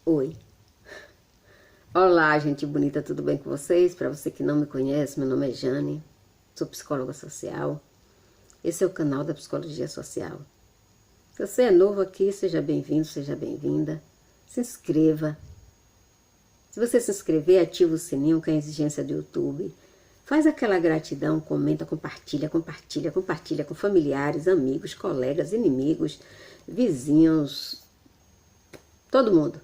Oi. Olá, gente bonita, tudo bem com vocês? Para você que não me conhece, meu nome é Jane, sou psicóloga social. Esse é o canal da Psicologia Social. Se você é novo aqui, seja bem-vindo, seja bem-vinda. Se inscreva. Se você se inscrever, ativa o sininho, que é a exigência do YouTube. Faz aquela gratidão, comenta, compartilha com familiares, amigos, colegas, inimigos, vizinhos, todo mundo.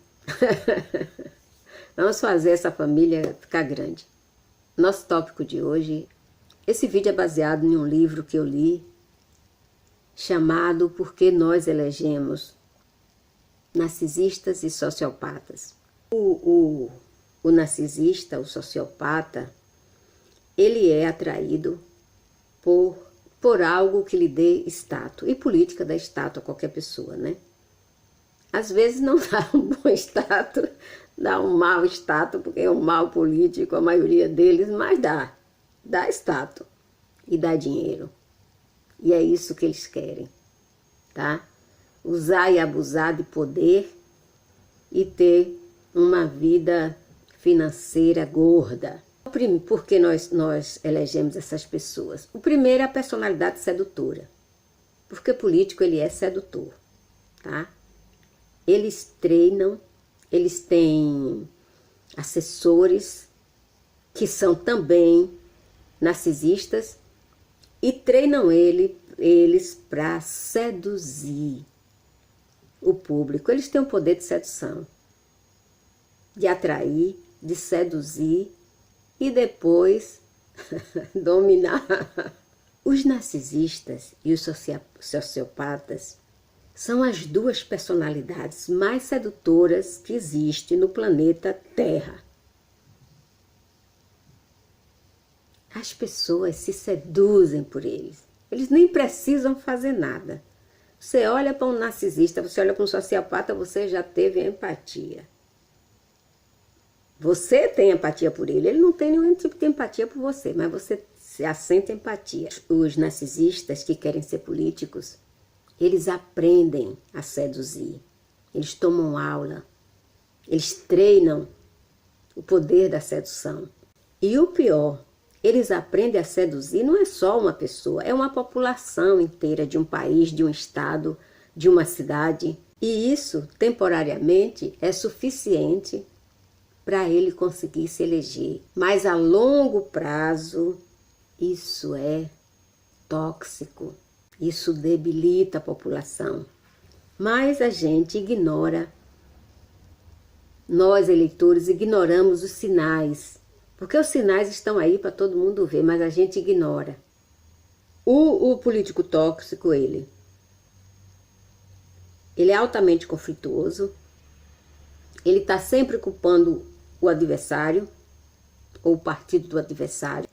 Vamos fazer essa família ficar grande. Nosso tópico de hoje, esse vídeo é baseado em um livro que eu li, chamado Por que Nós Elegemos Narcisistas e Sociopatas. O narcisista, o sociopata, ele é atraído por algo que lhe dê status. E política dá status a qualquer pessoa, né? Às vezes não dá um bom status, dá um mau status, porque é um mau político, a maioria deles, mas dá status e dá dinheiro. E é isso que eles querem, tá? Usar e abusar de poder e ter uma vida financeira gorda. Por que nós elegemos essas pessoas? O primeiro é a personalidade sedutora, porque o político ele é sedutor, tá? Eles treinam, eles têm assessores que são também narcisistas e treinam eles para seduzir o público. Eles têm o poder de sedução, de atrair, de seduzir e depois dominar. Os narcisistas e os sociopatas são as duas personalidades mais sedutoras que existem no planeta Terra. As pessoas se seduzem por eles. Eles nem precisam fazer nada. Você olha para um narcisista, você olha para um sociopata, você já teve empatia. Você tem empatia por ele, ele não tem nenhum tipo de empatia por você, mas você se assenta empatia. Os narcisistas que querem ser políticos, eles aprendem a seduzir, eles tomam aula, eles treinam o poder da sedução. E o pior, eles aprendem a seduzir não é só uma pessoa, é uma população inteira de um país, de um estado, de uma cidade. E isso, temporariamente, é suficiente para ele conseguir se eleger. Mas a longo prazo, isso é tóxico. Isso debilita a população, mas a gente ignora, nós eleitores ignoramos os sinais, porque os sinais estão aí para todo mundo ver, mas a gente ignora. O político tóxico, ele é altamente conflituoso, ele está sempre culpando o adversário, ou o partido do adversário,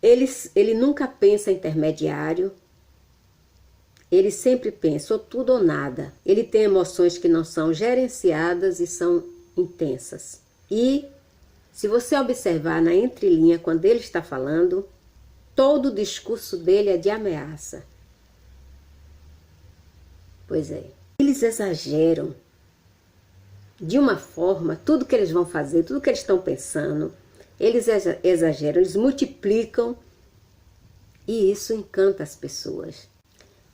ele nunca pensa intermediário, ele sempre pensa ou tudo ou nada. Ele tem emoções que não são gerenciadas e são intensas. E se você observar na entrelinha, quando ele está falando, todo o discurso dele é de ameaça. Pois é. Eles exageram de uma forma, tudo que eles vão fazer, tudo que eles estão pensando, eles exageram, eles multiplicam e isso encanta as pessoas.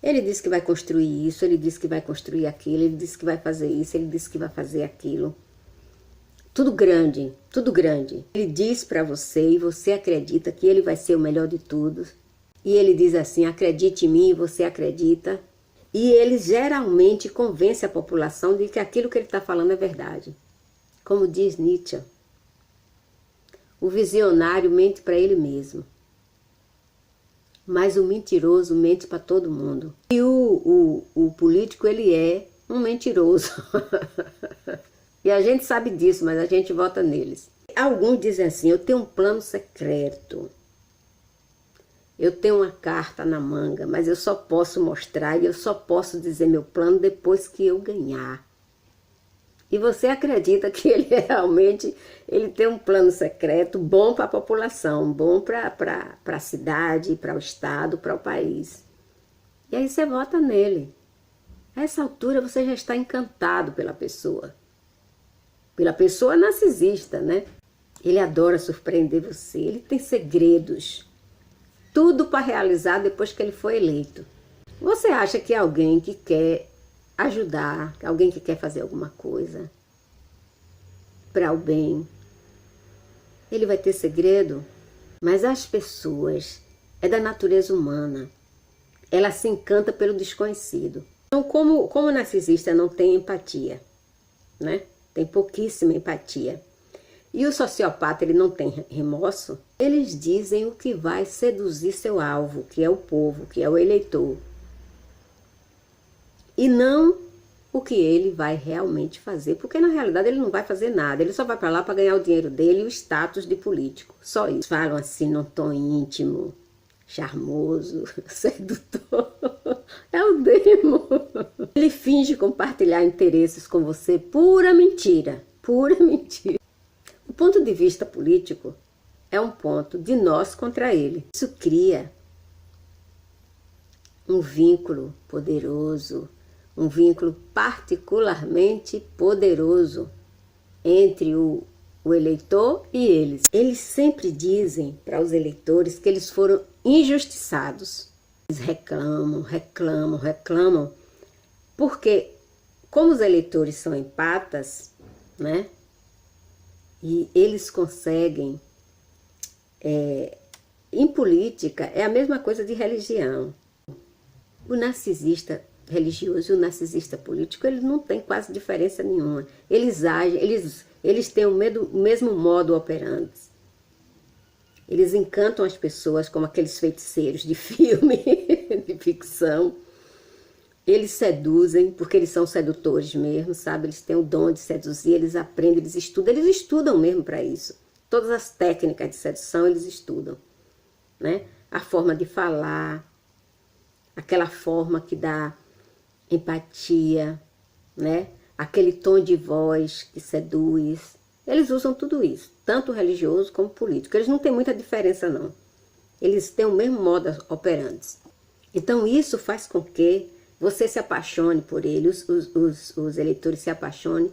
Ele disse que vai construir isso, ele disse que vai construir aquilo, ele disse que vai fazer isso, ele disse que vai fazer aquilo. Tudo grande, tudo grande. Ele diz para você e você acredita que ele vai ser o melhor de tudo. E ele diz assim, acredite em mim e você acredita. E ele geralmente convence a população de que aquilo que ele está falando é verdade. Como diz Nietzsche, o visionário mente para ele mesmo. Mas o mentiroso mente para todo mundo. E o político, ele é um mentiroso. E a gente sabe disso, mas a gente vota neles. Alguns dizem assim, eu tenho um plano secreto. Eu tenho uma carta na manga, mas eu só posso mostrar e eu só posso dizer meu plano depois que eu ganhar. E você acredita que ele realmente tem um plano secreto bom para a população, bom para a cidade, para o estado, para o país. E aí você vota nele. A essa altura você já está encantado pela pessoa. pela pessoa narcisista, né? Ele adora surpreender você, ele tem segredos, tudo para realizar depois que ele foi eleito. Você acha que alguém que quer ajudar, alguém que quer fazer alguma coisa para o bem, ele vai ter segredo? Mas as pessoas, é da natureza humana, ela se encanta pelo desconhecido. Então, como o narcisista não tem empatia, né? Tem pouquíssima empatia, e o sociopata ele não tem remorso, eles dizem o que vai seduzir seu alvo, que é o povo, que é o eleitor, e não o que ele vai realmente fazer, porque na realidade ele não vai fazer nada, ele só vai para lá para ganhar o dinheiro dele e o status de político, só isso. Falam assim num tom íntimo, charmoso, sedutor, é o demo. Ele finge compartilhar interesses com você, pura mentira, pura mentira. O ponto de vista político é um ponto de nós contra ele. Isso cria um vínculo poderoso, um vínculo particularmente poderoso entre o eleitor e eles. Eles sempre dizem para os eleitores que eles foram injustiçados. Eles reclamam, porque como os eleitores são empatas, né? E eles conseguem, em política é a mesma coisa de religião. O narcisista religioso e o narcisista político, eles não têm quase diferença nenhuma. Eles agem, eles têm o mesmo modo operandi. Eles encantam as pessoas como aqueles feiticeiros de filme, de ficção. Eles seduzem, porque eles são sedutores mesmo, sabe? Eles têm o dom de seduzir, eles aprendem, eles estudam mesmo para isso. Todas as técnicas de sedução eles estudam, né? A forma de falar, aquela forma que dá empatia, né? Aquele tom de voz que seduz. Eles usam tudo isso, tanto religioso como político. Eles não têm muita diferença, não. Eles têm o mesmo modo operandi. Então isso faz com que você se apaixone por ele, os eleitores se apaixonem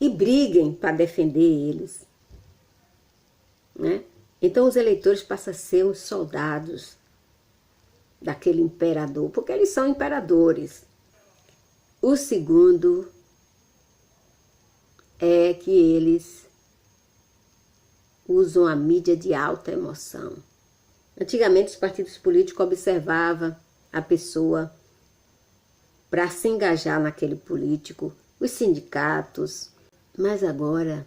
e briguem para defender eles, né? Então os eleitores passam a ser os soldados daquele imperador, porque eles são imperadores. O segundo é que eles usam a mídia de alta emoção. Antigamente os partidos políticos observavam a pessoa para se engajar naquele político, os sindicatos, mas agora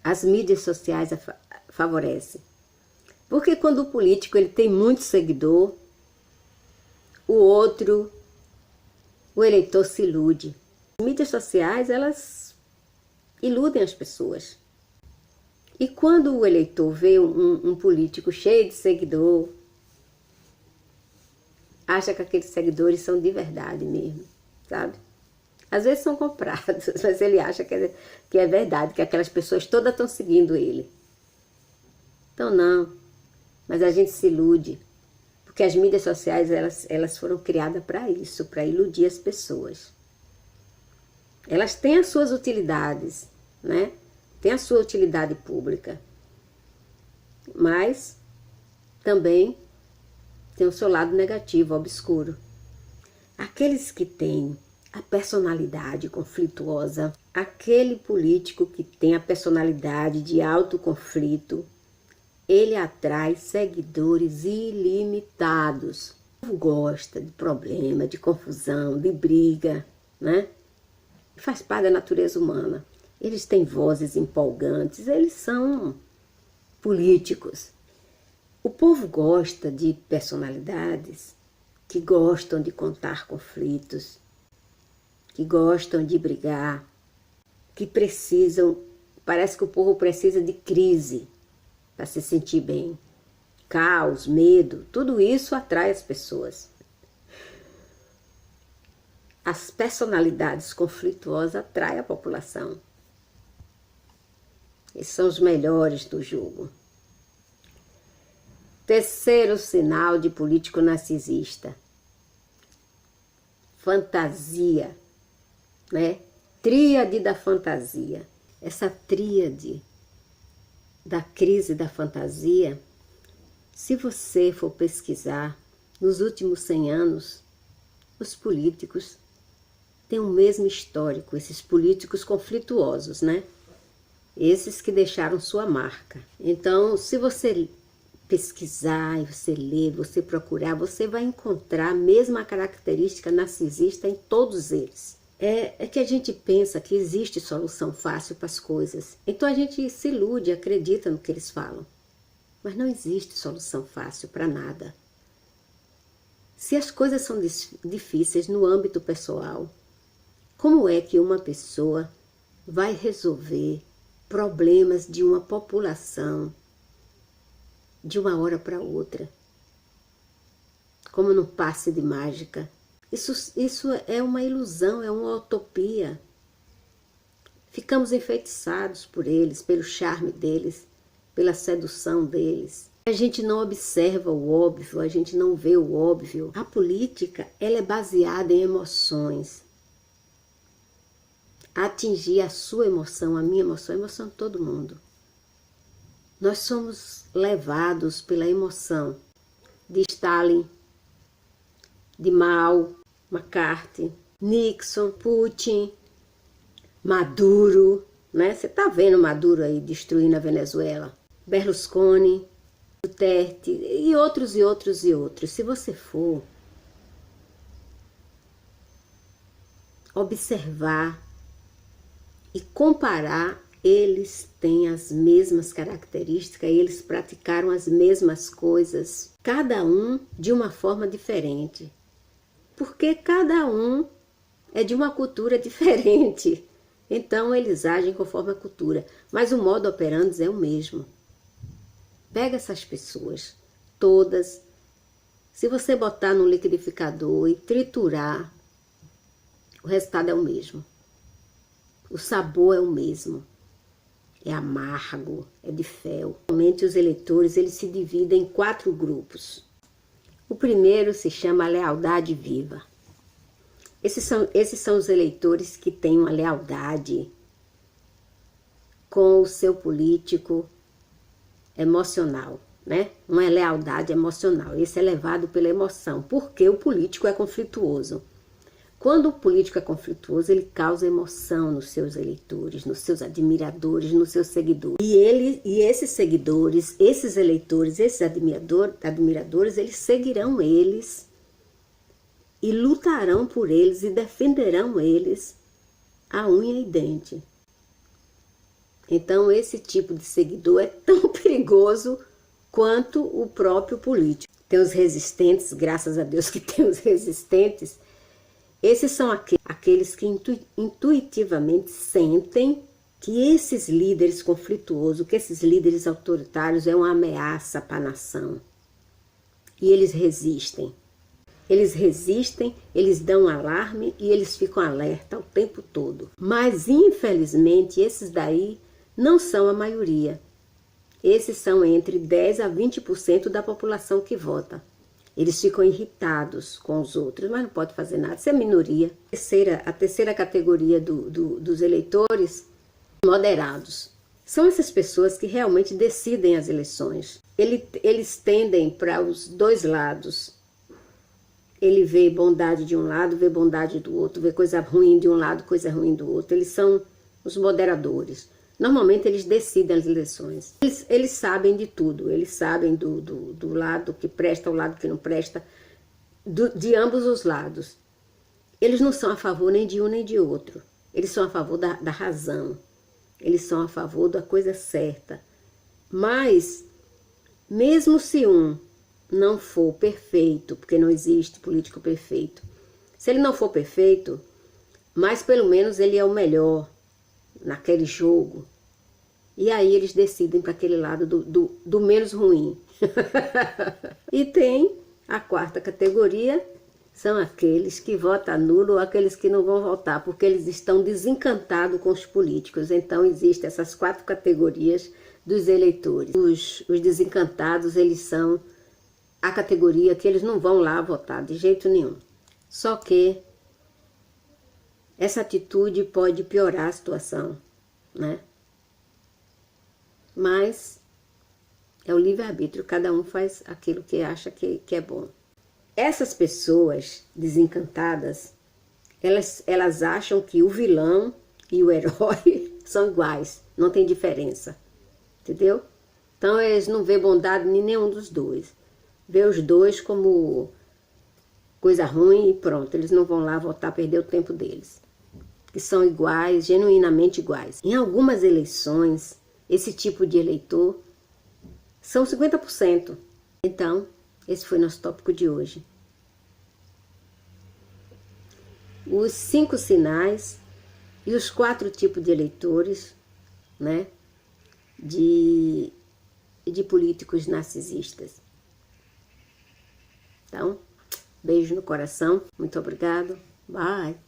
as mídias sociais favorecem. Porque quando o político ele tem muito seguidor, o eleitor se ilude. As mídias sociais, elas iludem as pessoas. E quando o eleitor vê um político cheio de seguidor, acha que aqueles seguidores são de verdade mesmo, sabe? Às vezes são comprados, mas ele acha que é verdade, que aquelas pessoas todas estão seguindo ele. Então não, mas a gente se ilude, porque as mídias sociais elas foram criadas para isso, para iludir as pessoas. Elas têm as suas utilidades, né? Tem a sua utilidade pública, mas também tem o seu lado negativo, obscuro. Aqueles que têm a personalidade conflituosa, aquele político que tem a personalidade de alto conflito, ele atrai seguidores ilimitados. O povo gosta de problema, de confusão, de briga, né? Faz parte da natureza humana. Eles têm vozes empolgantes, eles são políticos. O povo gosta de personalidades que gostam de contar conflitos, que gostam de brigar, que precisam, parece que o povo precisa de crise para se sentir bem. Caos, medo, tudo isso atrai as pessoas. As personalidades conflituosas atraem a população. Esses são os melhores do jogo. Terceiro sinal de político narcisista. Fantasia, né? tríade da fantasia. Essa tríade da crise da fantasia, se você for pesquisar, nos últimos 100 anos, os políticos têm o mesmo histórico, esses políticos conflituosos, né? Esses que deixaram sua marca. Então, se você pesquisar, você ler, você procurar, você vai encontrar a mesma característica narcisista em todos eles. É que a gente pensa que existe solução fácil para as coisas. Então a gente se ilude, acredita no que eles falam. Mas não existe solução fácil para nada. Se as coisas são difíceis no âmbito pessoal, como é que uma pessoa vai resolver problemas de uma população de uma hora para outra? Como num passe de mágica. Isso é uma ilusão, é uma utopia. Ficamos enfeitiçados por eles, pelo charme deles, pela sedução deles. A gente não observa o óbvio, a gente não vê o óbvio. A política, ela é baseada em emoções. Atingir a sua emoção, a minha emoção, a emoção de todo mundo. Nós somos levados pela emoção de Stalin, de Mao, McCarthy, Nixon, Putin, Maduro, né? Você tá vendo Maduro aí destruindo a Venezuela, Berlusconi, Duterte e outros e outros e outros. Se você for observar e comparar, eles têm as mesmas características, eles praticaram as mesmas coisas, cada um de uma forma diferente. Porque cada um é de uma cultura diferente. Então eles agem conforme a cultura. Mas o modo operandi é o mesmo. Pega essas pessoas, todas. Se você botar no liquidificador e triturar, o resultado é o mesmo. O sabor é o mesmo. É amargo, é de fel. Realmente os eleitores eles se dividem em 4 grupos. O primeiro se chama lealdade viva. Esses são os eleitores que têm uma lealdade com o seu político emocional, né? Uma lealdade emocional. Esse é levado pela emoção, porque o político é conflituoso. Quando o político é conflituoso, ele causa emoção nos seus eleitores, nos seus admiradores, nos seus seguidores. E esses seguidores, esses eleitores, esses admiradores, eles seguirão eles e lutarão por eles e defenderão eles a unha e dente. Então esse tipo de seguidor é tão perigoso quanto o próprio político. Tem os resistentes, graças a Deus que tem os resistentes. Esses são aqueles que intuitivamente sentem que esses líderes conflituosos, que esses líderes autoritários é uma ameaça para a nação. E eles resistem. Eles resistem, eles dão alarme e eles ficam alerta o tempo todo. Mas, infelizmente, esses daí não são a maioria. Esses são entre 10% a 20% da população que vota. Eles ficam irritados com os outros, mas não pode fazer nada, isso é minoria. A terceira categoria dos eleitores, moderados. São essas pessoas que realmente decidem as eleições. Eles tendem para os dois lados. Ele vê bondade de um lado, vê bondade do outro, vê coisa ruim de um lado, coisa ruim do outro. Eles são os moderadores. Normalmente eles decidem as eleições. Eles sabem de tudo, eles sabem do lado que presta, o lado que não presta, de ambos os lados. Eles não são a favor nem de um nem de outro. Eles são a favor da razão. Eles são a favor da coisa certa. Mas, mesmo se um não for perfeito, porque não existe político perfeito, se ele não for perfeito, mas pelo menos ele é o melhor naquele jogo. E aí eles decidem para aquele lado do menos ruim. E tem a quarta categoria, são aqueles que votam nulo ou aqueles que não vão votar, porque eles estão desencantados com os políticos. Então existem essas 4 categorias dos eleitores. Os desencantados, eles são a categoria que eles não vão lá votar de jeito nenhum. Só que essa atitude pode piorar a situação, né? Mas é o livre-arbítrio, cada um faz aquilo que acha que é bom. Essas pessoas desencantadas, elas acham que o vilão e o herói são iguais, não tem diferença, entendeu? Então eles não vê bondade em nenhum dos dois, vê os dois como coisa ruim e pronto, eles não vão lá votar, perder o tempo deles, que são iguais, genuinamente iguais. Em algumas eleições, esse tipo de eleitor são 50%. Então, esse foi nosso tópico de hoje. Os 5 sinais e os 4 tipos de eleitores, né, de políticos narcisistas. Então, beijo no coração, muito obrigado, bye!